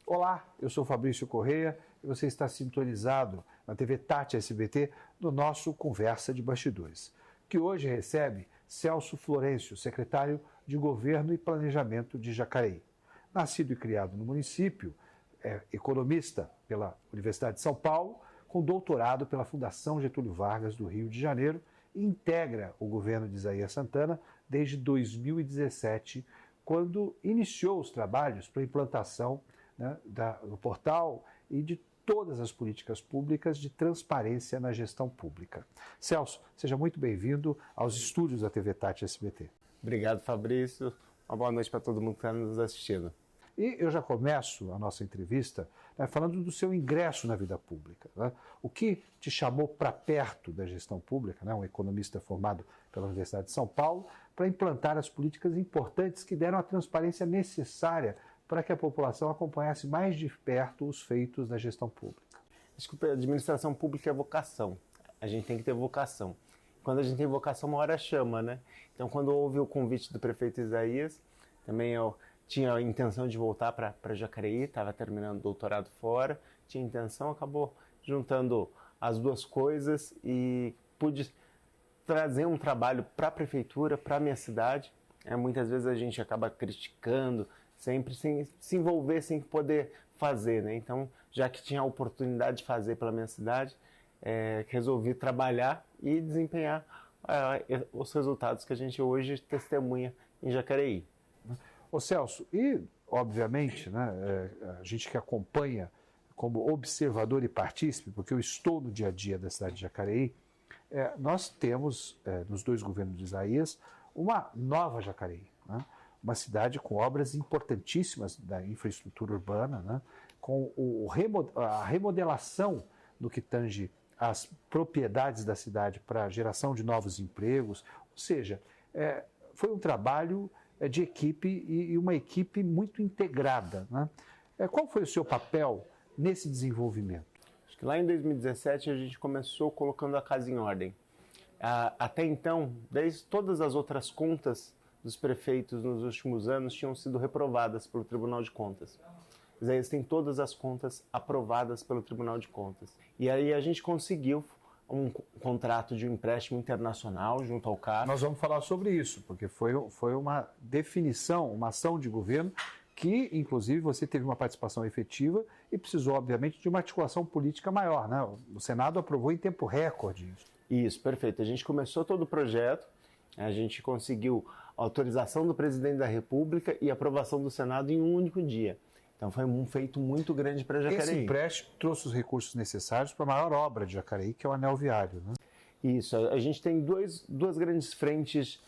Olá, eu sou Fabrício Correia e você está sintonizado na TV Tati SBT no nosso Conversa de Bastidores, que hoje recebe Celso Florencio, secretário de Governo e Planejamento de Jacareí. Nascido e criado no município, é economista pela Universidade de São Paulo, com doutorado pela Fundação Getúlio Vargas do Rio de Janeiro e integra o governo de Isaías Santana desde 2017, quando iniciou os trabalhos para a implantação do portal e de todas as políticas públicas de transparência na gestão pública. Celso, seja muito bem-vindo aos estúdios da TV Tati SBT. Obrigado, Fabrício. Uma boa noite para todo mundo que está nos assistindo. E eu já começo a nossa entrevista falando do seu ingresso na vida pública. O que te chamou para perto da gestão pública, um economista formado pela Universidade de São Paulo, para implantar as políticas importantes que deram a transparência necessária para que a população acompanhasse mais de perto os feitos da gestão pública? Acho que a administração pública é vocação. A gente tem que ter vocação. Quando a gente tem vocação, uma hora chama, né? Então, quando houve o convite do prefeito Isaías, também eu tinha a intenção de voltar para Jacareí, estava terminando o doutorado fora, tinha intenção, acabou juntando as duas coisas e pude trazer um trabalho para a prefeitura, para a minha cidade. Muitas vezes a gente acaba criticando, sempre sem se envolver, sem poder fazer, né? Então, já que tinha a oportunidade de fazer pela minha cidade, resolvi trabalhar e desempenhar os resultados que a gente hoje testemunha em Jacareí. Ô Celso, e obviamente, a gente que acompanha como observador e partícipe, porque eu estou no dia a dia da cidade de Jacareí, nós temos, nos dois governos de Isaías, uma nova Jacareí, uma cidade com obras importantíssimas da infraestrutura urbana, com a remodelação no que tange as propriedades da cidade para a geração de novos empregos, ou seja, foi um trabalho de equipe e uma equipe muito integrada. Qual foi o seu papel nesse desenvolvimento? Acho que lá em 2017 a gente começou colocando a casa em ordem. Até então, todas as outras contas dos prefeitos nos últimos anos tinham sido reprovadas pelo Tribunal de Contas. Isaías tem todas as contas aprovadas pelo Tribunal de Contas. E aí a gente conseguiu um contrato de um empréstimo internacional junto ao CAF. Nós vamos falar sobre isso, porque foi uma definição, uma ação de governo que, inclusive, você teve uma participação efetiva e precisou, obviamente, de uma articulação política maior. O Senado aprovou em tempo recorde isso. Isso, perfeito. A gente começou todo o projeto, a gente conseguiu a autorização do presidente da República e a aprovação do Senado em um único dia. Então foi um feito muito grande para Jacareí. Esse empréstimo trouxe os recursos necessários para a maior obra de Jacareí, que é o Anel Viário. Isso, a gente tem duas grandes frentes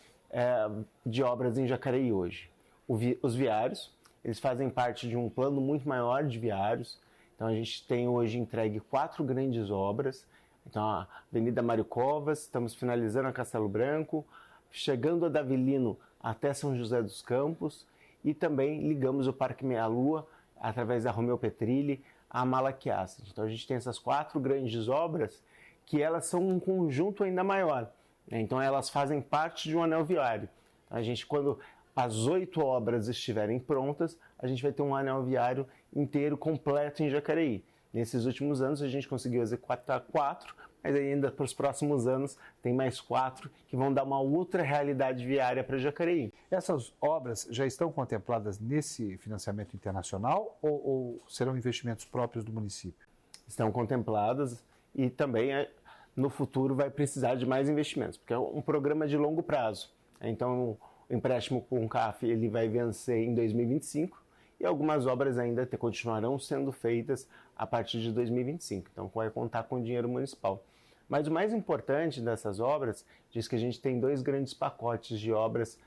de obras em Jacareí hoje. Os viários, eles fazem parte de um plano muito maior de viários. Então a gente tem hoje entregue 4 grandes obras. Então a Avenida Mário Covas, estamos finalizando a Castelo Branco, chegando a Davilino até São José dos Campos e também ligamos o Parque Meia Lua através da Romeu Petrilli a Malaquias. Então a gente tem essas 4 grandes obras que elas são um conjunto ainda maior. Então elas fazem parte de um anel viário. A gente, quando as 8 obras estiverem prontas, a gente vai ter um anel viário inteiro, completo em Jacareí. Nesses últimos anos a gente conseguiu executar 4, mas ainda para os próximos anos tem mais 4 que vão dar uma outra realidade viária para Jacareí. Essas obras já estão contempladas nesse financiamento internacional ou serão investimentos próprios do município? Estão contempladas e também no futuro vai precisar de mais investimentos, porque é um programa de longo prazo. Então o empréstimo com o CAF ele vai vencer em 2025. E algumas obras ainda continuarão sendo feitas a partir de 2025. Então vai contar com dinheiro municipal. Mas o mais importante dessas obras diz que a gente tem 2 grandes pacotes de obras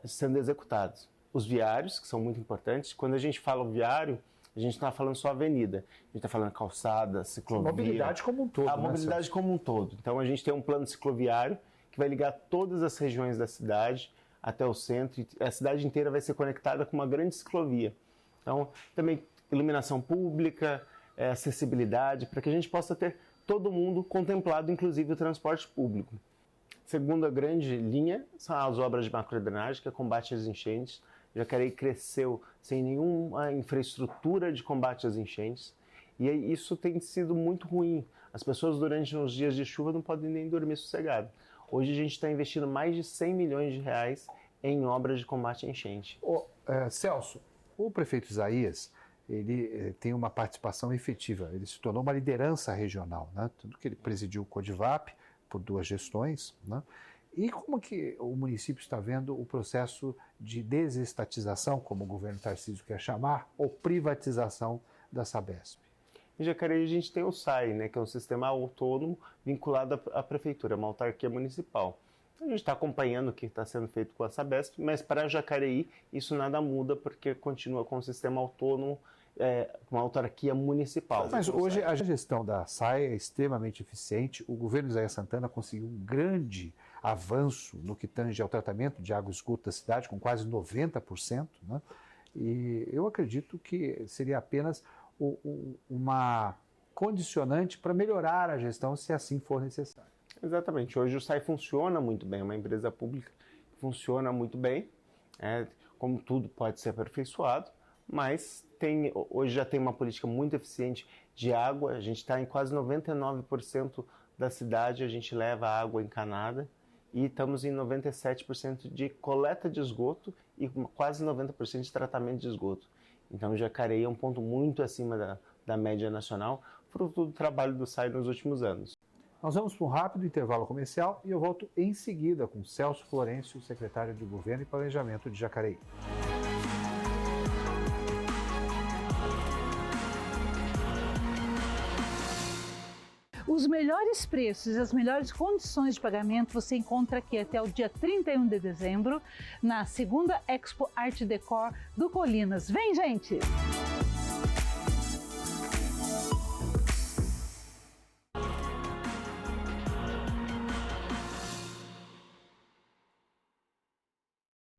sendo executados. Os viários, que são muito importantes. Quando a gente fala viário, a gente não está falando só avenida. A gente está falando calçada, ciclovia. A mobilidade como um todo. A mobilidade como um todo. Então a gente tem um plano cicloviário que vai ligar todas as regiões da cidade até o centro, e a cidade inteira vai ser conectada com uma grande ciclovia. Então, também iluminação pública, acessibilidade, para que a gente possa ter todo mundo contemplado, inclusive o transporte público. Segunda grande linha são as obras de macrodrenagem, que é combate às enchentes. Jacareí cresceu sem nenhuma infraestrutura de combate às enchentes e isso tem sido muito ruim. As pessoas durante os dias de chuva não podem nem dormir sossegado. Hoje a gente está investindo mais de 100 milhões de reais em obras de combate à enchente. Celso, o prefeito Isaías, ele tem uma participação efetiva, ele se tornou uma liderança regional, né? Tanto que ele presidiu o Codivap por 2 gestões, né? E como que o município está vendo o processo de desestatização, como o governo Tarcísio quer chamar, ou privatização da Sabesp? Em Jacareí a gente tem o SAI, né, que é um sistema autônomo vinculado à prefeitura, uma autarquia municipal. A gente está acompanhando o que está sendo feito com a Sabesp, mas para Jacareí isso nada muda porque continua com um sistema autônomo, uma autarquia municipal. Mas hoje a gestão da SAI é extremamente eficiente. O governo Isaías Santana conseguiu um grande avanço no que tange ao tratamento de água e esgoto da cidade, com quase 90%, né? E eu acredito que seria apenas uma condicionante para melhorar a gestão, se assim for necessário. Exatamente. Hoje o SAI funciona muito bem, é uma empresa pública que funciona muito bem. Como tudo pode ser aperfeiçoado, mas hoje já tem uma política muito eficiente de água. A gente está em quase 99% da cidade, a gente leva água encanada e estamos em 97% de coleta de esgoto e quase 90% de tratamento de esgoto. Então, Jacareí é um ponto muito acima da média nacional, fruto do trabalho do SAI nos últimos anos. Nós vamos para um rápido intervalo comercial e eu volto em seguida com Celso Florencio, secretário de Governo e Planejamento de Jacareí. Os melhores preços e as melhores condições de pagamento você encontra aqui até o dia 31 de dezembro, na segunda Expo Arte Decor do Colinas. Vem, gente!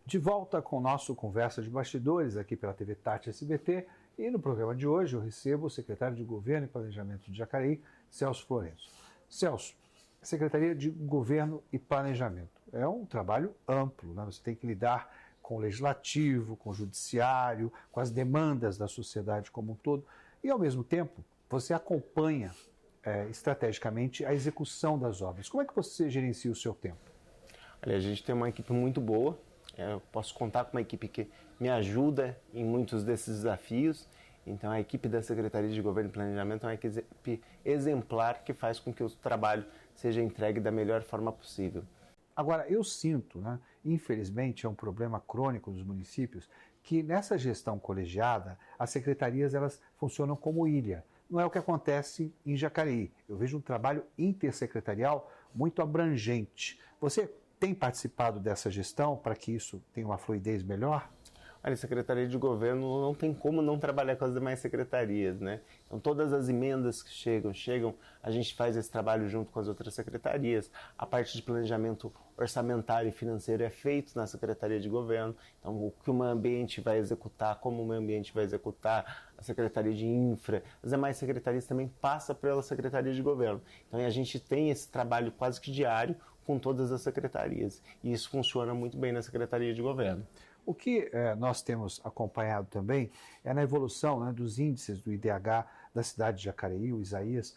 De volta com o nosso Conversa de Bastidores aqui pela TV Tati SBT, e no programa de hoje eu recebo o secretário de Governo e Planejamento de Jacareí, Celso Florencio. Celso, Secretaria de Governo e Planejamento é um trabalho amplo, né? Você tem que lidar com o legislativo, com o judiciário, com as demandas da sociedade como um todo, e ao mesmo tempo você acompanha estrategicamente a execução das obras. Como é que você gerencia o seu tempo? Olha, a gente tem uma equipe muito boa. Eu posso contar com uma equipe que me ajuda em muitos desses desafios. Então, a equipe da Secretaria de Governo e Planejamento é uma equipe exemplar que faz com que o trabalho seja entregue da melhor forma possível. Agora, eu sinto, né, infelizmente é um problema crônico dos municípios, que nessa gestão colegiada, as secretarias elas funcionam como ilha. Não é o que acontece em Jacareí. Eu vejo um trabalho intersecretarial muito abrangente. Você tem participado dessa gestão para que isso tenha uma fluidez melhor? Olha, a Secretaria de Governo não tem como não trabalhar com as demais secretarias, né? Então, todas as emendas que chegam, a gente faz esse trabalho junto com as outras secretarias. A parte de planejamento orçamentário e financeiro é feito na Secretaria de Governo. Então, o que o meio ambiente vai executar, como o meio ambiente vai executar, a Secretaria de Infra, as demais secretarias também passam pela Secretaria de Governo. Então, a gente tem esse trabalho quase que diário com todas as secretarias. E isso funciona muito bem na Secretaria de Governo. O que nós temos acompanhado também é na evolução, né, dos índices do IDH da cidade de Jacareí. O Isaías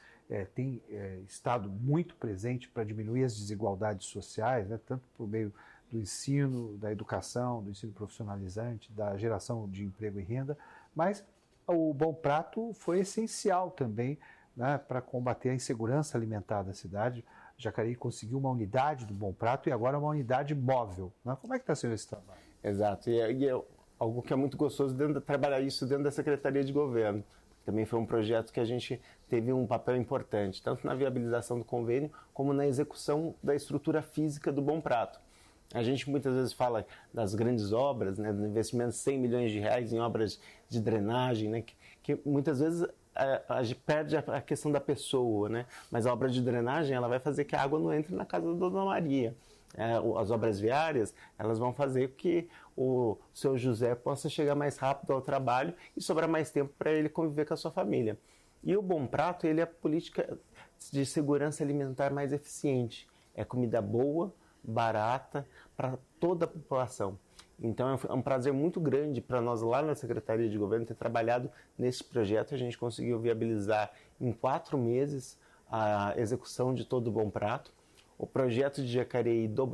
tem estado muito presente para diminuir as desigualdades sociais, né, tanto por meio do ensino, da educação, do ensino profissionalizante, da geração de emprego e renda, mas o Bom Prato foi essencial também, né, para combater a insegurança alimentar da cidade. Jacareí conseguiu uma unidade do Bom Prato e agora uma unidade móvel, né? Como é que está sendo esse trabalho? Exato, e é algo que é muito gostoso de trabalhar isso dentro da Secretaria de Governo. Também foi um projeto que a gente teve um papel importante, tanto na viabilização do convênio, como na execução da estrutura física do Bom Prato. A gente muitas vezes fala das grandes obras, né, do investimento de 100 milhões de reais em obras de drenagem, né, que muitas vezes a gente perde a questão da pessoa, né, mas a obra de drenagem ela vai fazer que a água não entre na casa da Dona Maria. As obras viárias, elas vão fazer que o seu José possa chegar mais rápido ao trabalho e sobrar mais tempo para ele conviver com a sua família. E o Bom Prato, ele é a política de segurança alimentar mais eficiente. É comida boa, barata, para toda a população. Então é um prazer muito grande para nós lá na Secretaria de Governo ter trabalhado nesse projeto. A gente conseguiu viabilizar em 4 meses a execução de todo o Bom Prato. O projeto de Jacareí do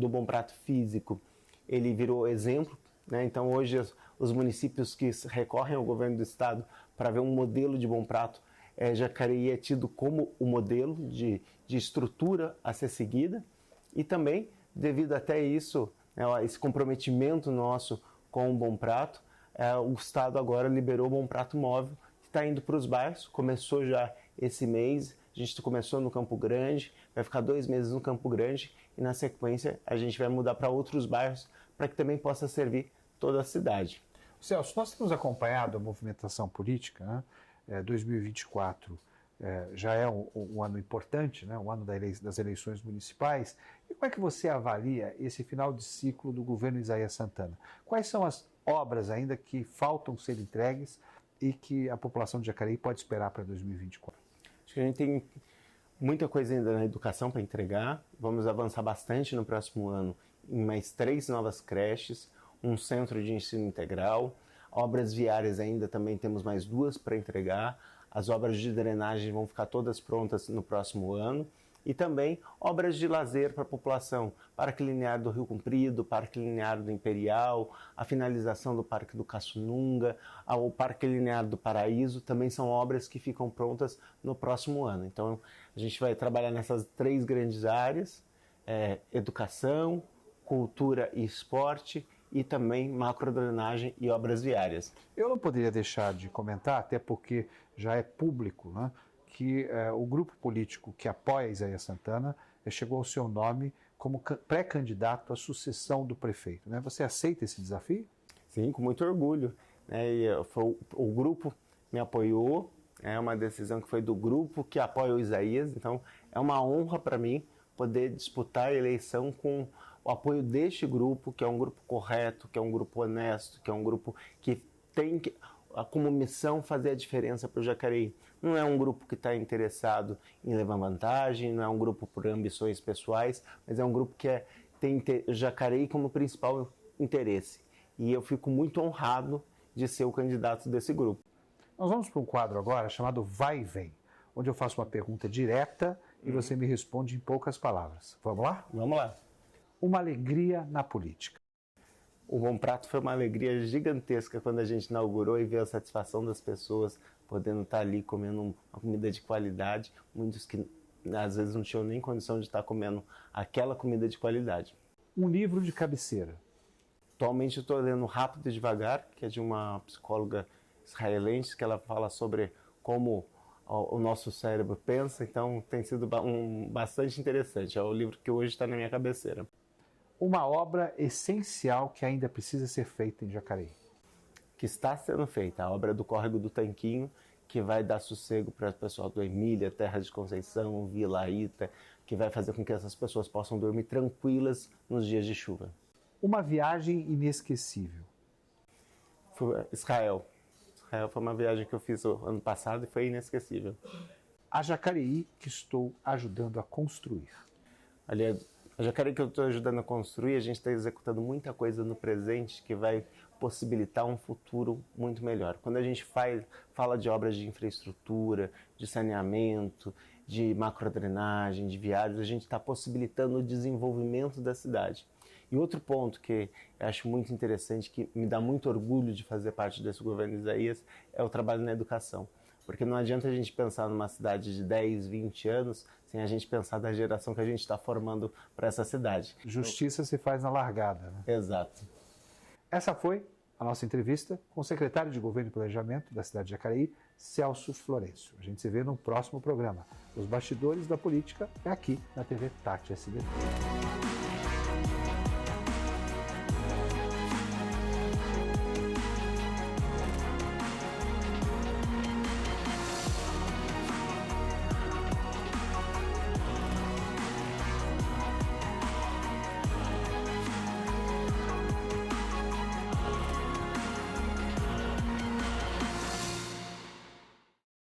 Bom Prato físico, ele virou exemplo, né? Então hoje os municípios que recorrem ao governo do estado para ver um modelo de Bom Prato, Jacareí é tido como o modelo de estrutura a ser seguida. E também, devido até isso, esse comprometimento nosso com o Bom Prato, o estado agora liberou o Bom Prato móvel, que está indo para os bairros. Começou já esse mês, a gente começou no Campo Grande, vai ficar 2 meses no Campo Grande e na sequência a gente vai mudar para outros bairros para que também possa servir toda a cidade. Celso, nós temos acompanhado a movimentação política, né? 2024 já é um ano importante, né? Um ano das eleições municipais. E como é que você avalia esse final de ciclo do governo Isaías Santana? Quais são as obras ainda que faltam ser entregues e que a população de Jacareí pode esperar para 2024? Acho que a gente tem muita coisa ainda na educação para entregar. Vamos avançar bastante no próximo ano em mais 3 novas creches, um centro de ensino integral. Obras viárias ainda também temos mais 2 para entregar. As obras de drenagem vão ficar todas prontas no próximo ano. E também obras de lazer para a população, Parque Linear do Rio Comprido, Parque Linear do Imperial, a finalização do Parque do Caçununga, o Parque Linear do Paraíso, também são obras que ficam prontas no próximo ano. Então a gente vai trabalhar nessas 3 grandes áreas, educação, cultura e esporte, e também macrodrenagem e obras viárias. Eu não poderia deixar de comentar, até porque já é público, né, que o grupo político que apoia Isaías Santana chegou ao seu nome como pré-candidato à sucessão do prefeito, né? Você aceita esse desafio? Sim, com muito orgulho, né? E o grupo me apoiou, é uma decisão que foi do grupo que apoia o Isaías, então é uma honra para mim poder disputar a eleição com o apoio deste grupo, que é um grupo correto, que é um grupo honesto, que é um grupo que tem como missão fazer a diferença para o Jacareí. Não é um grupo que está interessado em levar vantagem, não é um grupo por ambições pessoais, mas é um grupo que tem o Jacareí como principal interesse. E eu fico muito honrado de ser o candidato desse grupo. Nós vamos para um quadro agora chamado Vai e Vem, onde eu faço uma pergunta direta e você me responde em poucas palavras. Vamos lá? Vamos lá. Uma alegria na política. O Bom Prato foi uma alegria gigantesca quando a gente inaugurou e ver a satisfação das pessoas podendo estar ali comendo uma comida de qualidade, muitos que às vezes não tinham nem condição de estar comendo aquela comida de qualidade. Um livro de cabeceira. Atualmente eu estou lendo Rápido e Devagar, que é de uma psicóloga israelense, que ela fala sobre como o nosso cérebro pensa, então tem sido bastante interessante. É o livro que hoje está na minha cabeceira. Uma obra essencial que ainda precisa ser feita em Jacareí. Que está sendo feita, a obra do Córrego do Tanquinho, que vai dar sossego para o pessoal do Emília, Terra de Conceição, Vila Ita, que vai fazer com que essas pessoas possam dormir tranquilas nos dias de chuva. Uma viagem inesquecível. Israel. Israel foi uma viagem que eu fiz o ano passado e foi inesquecível. A Jacareí que estou ajudando a construir. Aliás, a Jacareí que eu estou ajudando a construir, a gente está executando muita coisa no presente que vai possibilitar um futuro muito melhor. Quando a gente fala de obras de infraestrutura, de saneamento, de macrodrenagem, de viários, a gente está possibilitando o desenvolvimento da cidade. E outro ponto que eu acho muito interessante, que me dá muito orgulho de fazer parte desse governo Isaías, é o trabalho na educação. Porque não adianta a gente pensar numa cidade de 10, 20 anos sem a gente pensar da geração que a gente está formando para essa cidade. Justiça se faz na largada, né? Exato. Essa foi a nossa entrevista com o secretário de Governo e Planejamento da cidade de Jacareí, Celso Florencio. A gente se vê no próximo programa. Os bastidores da política é aqui na TV Tati SBT.